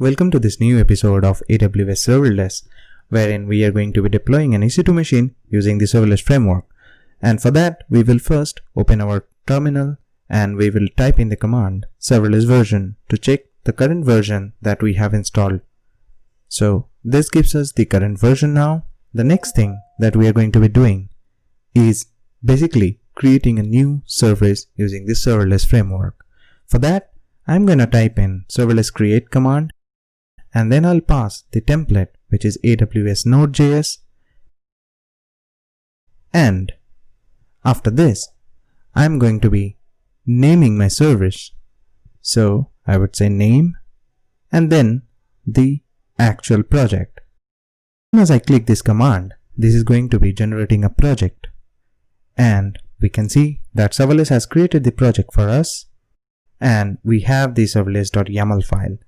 Welcome to this new episode of AWS Serverless, wherein we are going to be deploying an EC2 machine using the serverless framework. And for that, we will first open our terminal and we will type in the command serverless version to check the current version that we have installed. So this gives us the current version now. The next thing that we are going to be doing is basically creating a new service using this serverless framework. For that, I'm going to type in serverless create command, and then I'll pass the template, which is AWS Node.js. And after this, I'm going to be naming my service. So I would say name and then the actual project. As I click this command, this is going to be generating a project. And we can see that serverless has created the project for us. And we have the serverless.yaml file.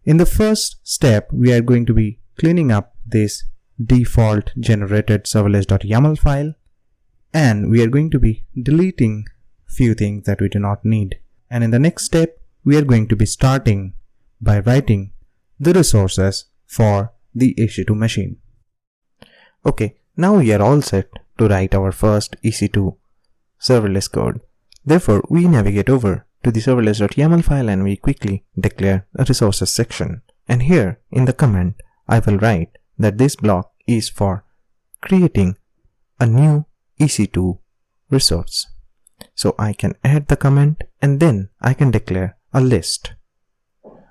In the first step, we are going to be cleaning up this default generated serverless.yaml file, and we are going to be deleting few things that we do not need. And in the next step, we are going to be starting by writing the resources for the EC2 machine. Okay, now we are all set to write our first EC2 serverless code. Therefore, we navigate over to the serverless.yaml file and we quickly declare a resources section. And here in the comment, I will write that this block is for creating a new EC2 resource. So I can add the comment and then I can declare a list.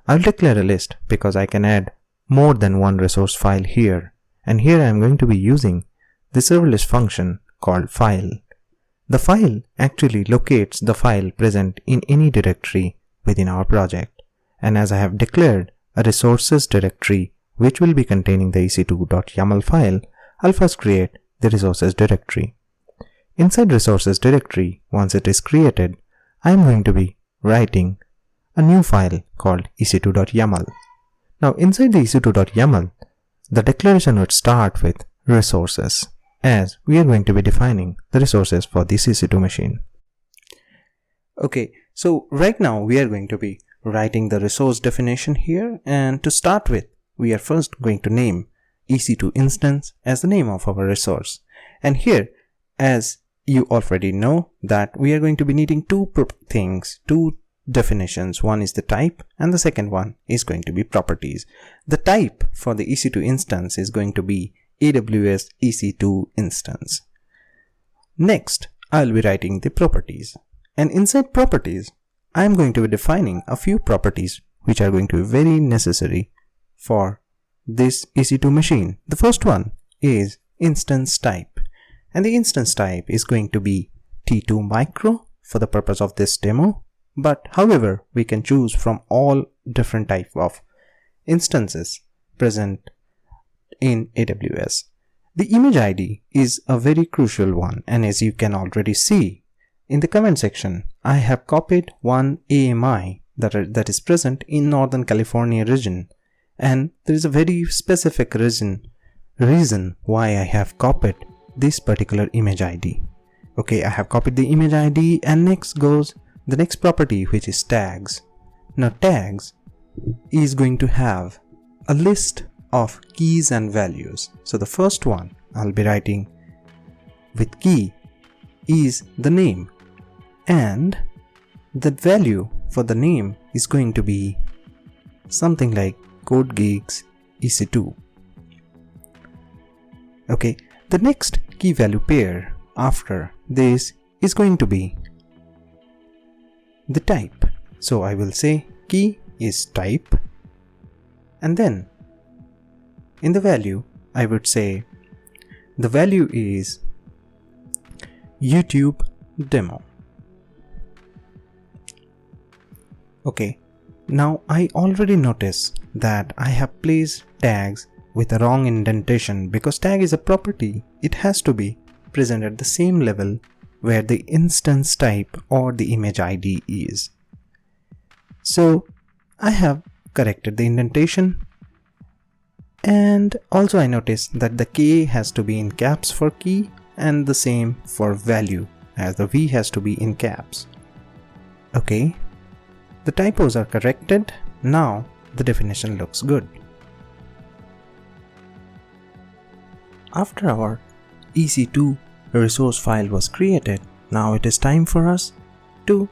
I'll declare a list because I can add more than one resource file here. And here I am going to be using the serverless function called file. The file actually locates the file present in any directory within our project. And as I have declared a resources directory which will be containing the ec2.yaml file, I'll first create the resources directory. Inside resources directory, once it is created, I am going to be writing a new file called ec2.yaml. Now inside the ec2.yaml, the declaration would start with resources, as we are going to be defining the resources for this EC2 machine. Okay, so right now we are going to be writing the resource definition here, and to start with, we are first going to name EC2 instance as the name of our resource. And here, as you already know, that we are going to be needing two definitions. One is the type and the second one is going to be properties. The type for the EC2 instance is going to be AWS EC2 instance. Next, I'll be writing the properties. And inside properties, I am going to be defining a few properties which are going to be very necessary for this EC2 machine. The first one is instance type. And the instance type is going to be T2 micro for the purpose of this demo. But however, we can choose from all different type of instances present in AWS. The image ID is a very crucial one, and as you can already see in the comment section, I have copied one AMI that is present in Northern California region, and there is a very specific reason why I have copied this particular image ID. Okay, I have copied the image ID, and next goes the next property, which is tags. Now tags is going to have a list of keys and values. So the first one I'll be writing with key is the name, and the value for the name is going to be something like Code Geeks EC2. Okay, the next key value pair after this is going to be the type. So I will say key is type, and then in the value, I would say the value is YouTube demo. Okay, now I already noticed that I have placed tags with a wrong indentation because tag is a property. It has to be present at the same level where the instance type or the image ID is. So I have corrected the indentation. And also I noticed that the K has to be in caps for key and the same for value, as the V has to be in caps. Okay, the typos are corrected. Now the definition looks good. After our EC2 resource file was created, now it is time for us to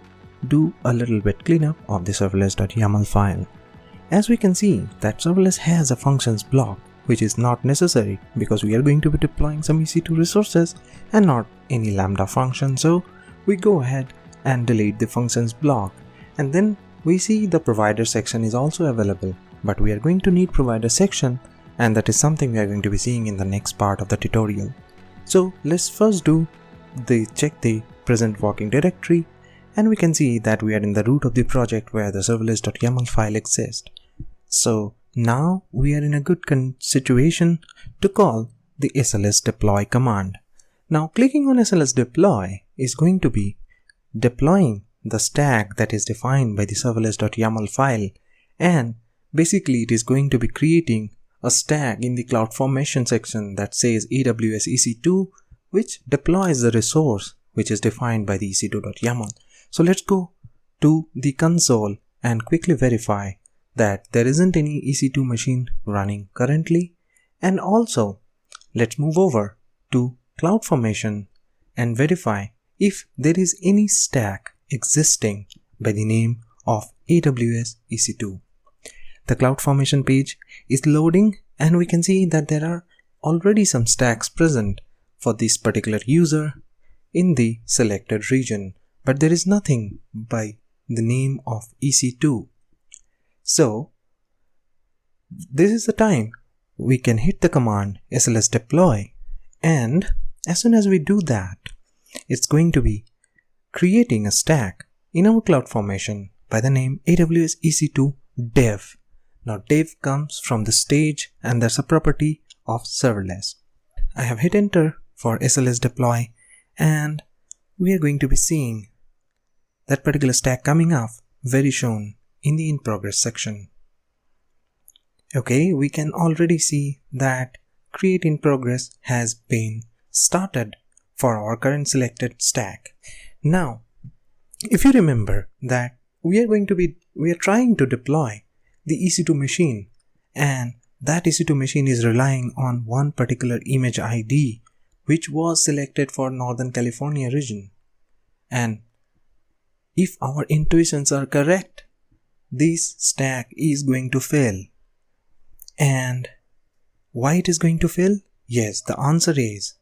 do a little bit cleanup of the serverless.yaml file. As we can see that serverless has a functions block, which is not necessary because we are going to be deploying some EC2 resources and not any Lambda function. So we go ahead and delete the functions block, and then we see the provider section is also available, but we are going to need provider section, and that is something we are going to be seeing in the next part of the tutorial. So let's first check the present working directory, and we can see that we are in the root of the project where the serverless.yaml file exists. So now we are in a good situation to call the sls deploy command. Now clicking on sls deploy is going to be deploying the stack that is defined by the serverless.yaml file, and basically it is going to be creating a stack in the CloudFormation section that says AWS EC2, which deploys the resource which is defined by the ec2.yaml. So let's go to the console and quickly verify that there isn't any EC2 machine running currently, and also let's move over to CloudFormation and verify if there is any stack existing by the name of AWS EC2. The CloudFormation page is loading, and we can see that there are already some stacks present for this particular user in the selected region, but there is nothing by the name of EC2. So this is the time we can hit the command sls deploy, and as soon as we do that, it's going to be creating a stack in our CloudFormation by the name AWS EC2 dev. Now dev comes from the stage, and that's a property of serverless. I have hit enter for sls deploy, and we are going to be seeing that particular stack coming up very soon in the in progress section. Okay, we can already see that create in progress has been started for our current selected stack. Now, if you remember that we are trying to deploy the EC2 machine, and that EC2 machine is relying on one particular image ID which was selected for Northern California region. And if our intuitions are correct, this stack is going to fail. And why it is going to fail? Yes, the answer is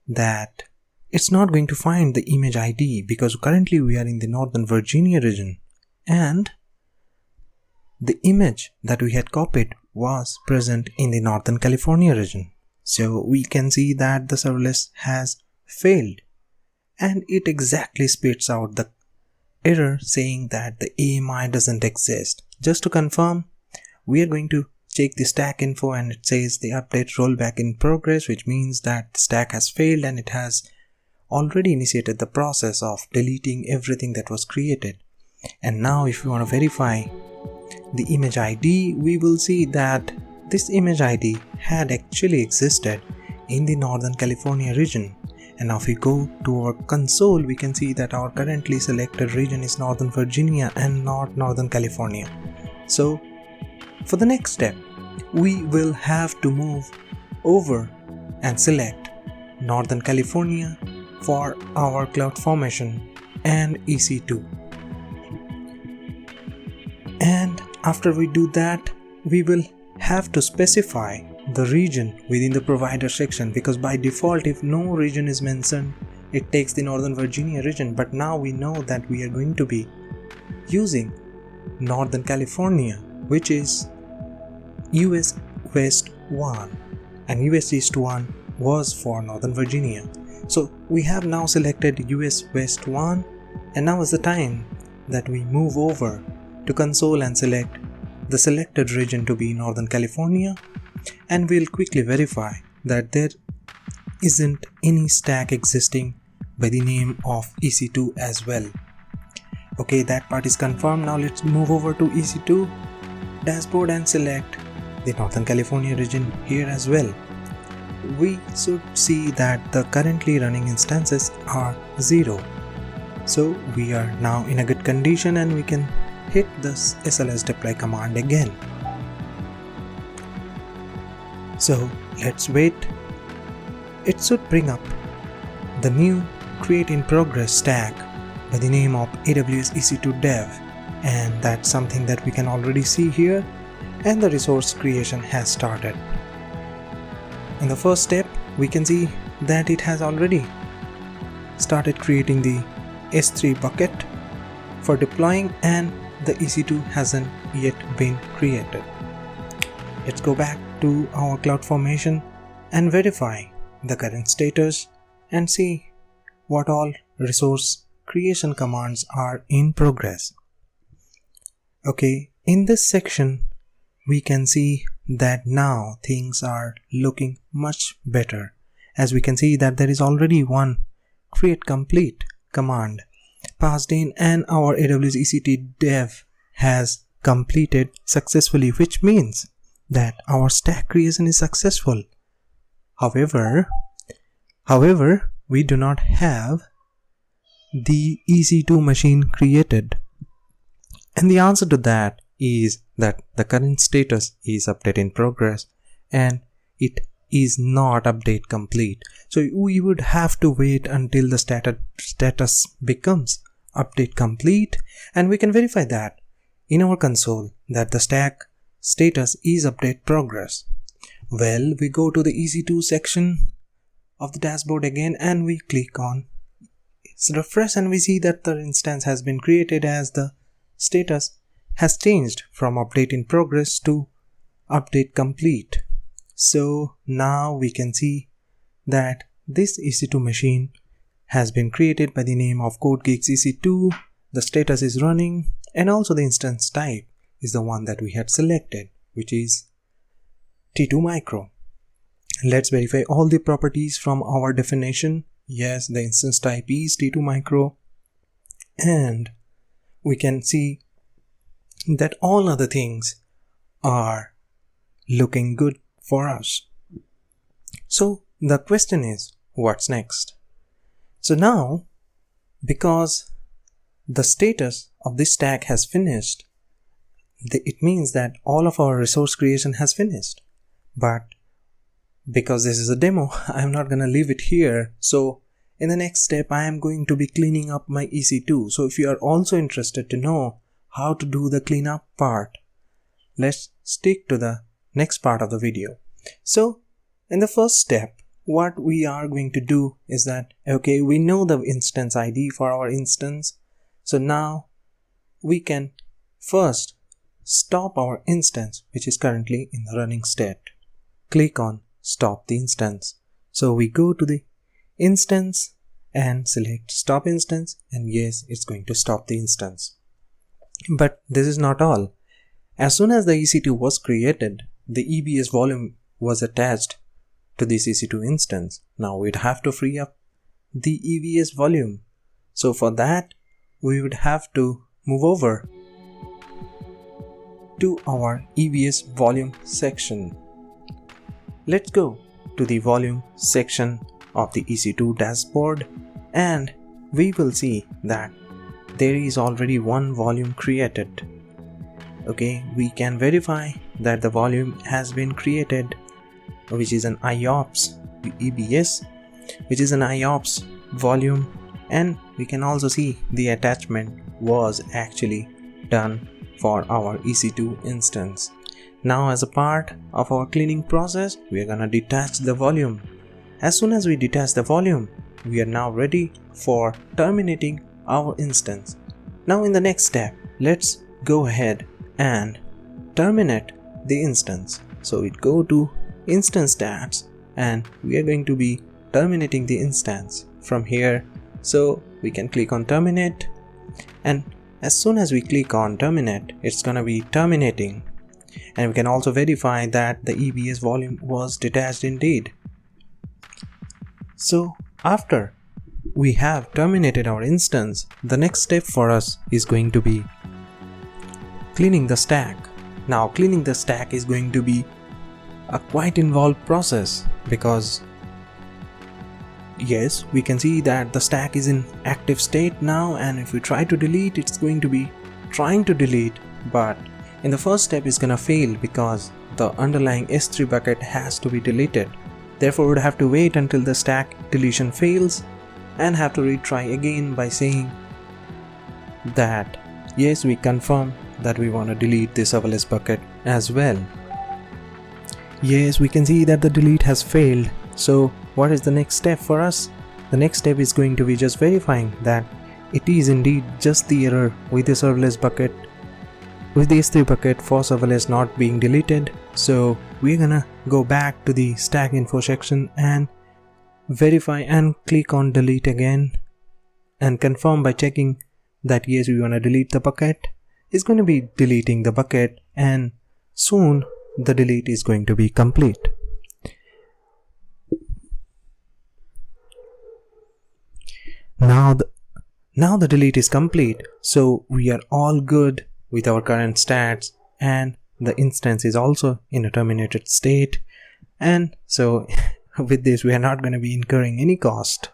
that it's not going to find the image ID because currently we are in the Northern Virginia region, and the image that we had copied was present in the Northern California region. So we can see that the serverless has failed, and it exactly spits out the error saying that the AMI doesn't exist. Just to confirm, we are going to check the stack info, and it says the update rollback in progress, which means that the stack has failed and it has already initiated the process of deleting everything that was created. And now if we want to verify the image ID, we will see that this image ID had actually existed in the Northern California region. And now if we go to our console, we can see that our currently selected region is Northern Virginia and not Northern California. So for the next step, we will have to move over and select Northern California for our CloudFormation and EC2. And after we do that, we will have to specify the region within the provider section, because by default, if no region is mentioned, it takes the Northern Virginia region. But now we know that we are going to be using Northern California, which is US West 1, and US East 1 was for Northern Virginia. So we have now selected US West 1, and now is the time that we move over to console and select the selected region to be Northern California, and we'll quickly verify that there isn't any stack existing by the name of EC2 as well. Okay, that part is confirmed. Now let's move over to EC2 dashboard and select the Northern California region here as well. We should see that the currently running instances are 0. So we are now in a good condition, and we can hit this SLS deploy command again. So let's wait. It should bring up the new create in progress stack by the name of AWS EC2 dev, and that's something that we can already see here, and the resource creation has started. In the first step, we can see that it has already started creating the S3 bucket for deploying, and the EC2 hasn't yet been created. Let's go back to our CloudFormation and verify the current status and see what all resource creation commands are in progress. Okay, in this section we can see that now things are looking much better, as we can see that there is already one create complete command passed in, and our AWS EC2 dev has completed successfully, which means that our stack creation is successful. However, we do not have the EC2 machine created, and the answer to that is that the current status is update in progress and it is not update complete. So we would have to wait until the status becomes update complete, and we can verify that in our console that the stack status is update progress. Well, we go to the EC2 section of the dashboard again and we click on refresh, and we see that the instance has been created as the status has changed from update in progress to update complete. So now we can see that this EC2 machine has been created by the name of CodeGeeks EC2, the status is running, and also the instance type is the one that we had selected, which is T2 micro. Let's verify all the properties from our definition. Yes, the instance type is T2 micro, and we can see that all other things are looking good for us. So the question is, what's next? So now, because the status of this stack has finished, it means that all of our resource creation has finished. But because this is a demo, I'm not gonna leave it here. So in the next step, I am going to be cleaning up my EC2. So if you are also interested to know how to do the cleanup part, let's stick to the next part of the video. So in the first step, what we are going to do is that, okay, we know the instance ID for our instance. So now we can first stop our instance, which is currently in the running state. Click on stop the instance. So we go to the instance and select stop instance, and yes, it's going to stop the instance. But this is not all. As soon as the EC2 was created, the EBS volume was attached to this EC2 instance. Now we'd have to free up the EBS volume. So for that, we would have to move over to our EBS volume section. Let's go to the volume section of the EC2 dashboard, and we will see that there is already one volume created. Okay, we can verify that the volume has been created, which is an IOPS EBS, which is an IOPS volume, and we can also see the attachment was actually done for our EC2 instance. Now, as a part of our cleaning process, we are gonna detach the volume. As soon as we detach the volume, we are now ready for terminating our instance. Now in the next step, let's go ahead and terminate the instance. So we go to instance stats, and we are going to be terminating the instance from here. So we can click on terminate, and as soon as we click on terminate, it's gonna be terminating. And we can also verify that the EBS volume was detached indeed. So after we have terminated our instance, the next step for us is going to be cleaning the stack. Now cleaning the stack is going to be a quite involved process, because yes, we can see that the stack is in active state now, and if we try to delete, it's going to be trying to delete, but in the first step is gonna fail because the underlying S3 bucket has to be deleted. Therefore, we'd have to wait until the stack deletion fails and have to retry again by saying that yes, we confirm that we want to delete the serverless bucket as well. Yes, we can see that the delete has failed. So what is the next step for us? The next step is going to be just verifying that it is indeed just the error with the serverless bucket, with the S3 bucket for serverless not being deleted. So we're gonna go back to the stack info section and verify and click on delete again and confirm by checking that yes, we want to delete the bucket. It's going to be deleting the bucket, and soon the delete is going to be complete. Now the delete is complete, so we are all good with our current stats, and the instance is also in a terminated state. And so with this, we are not going to be incurring any cost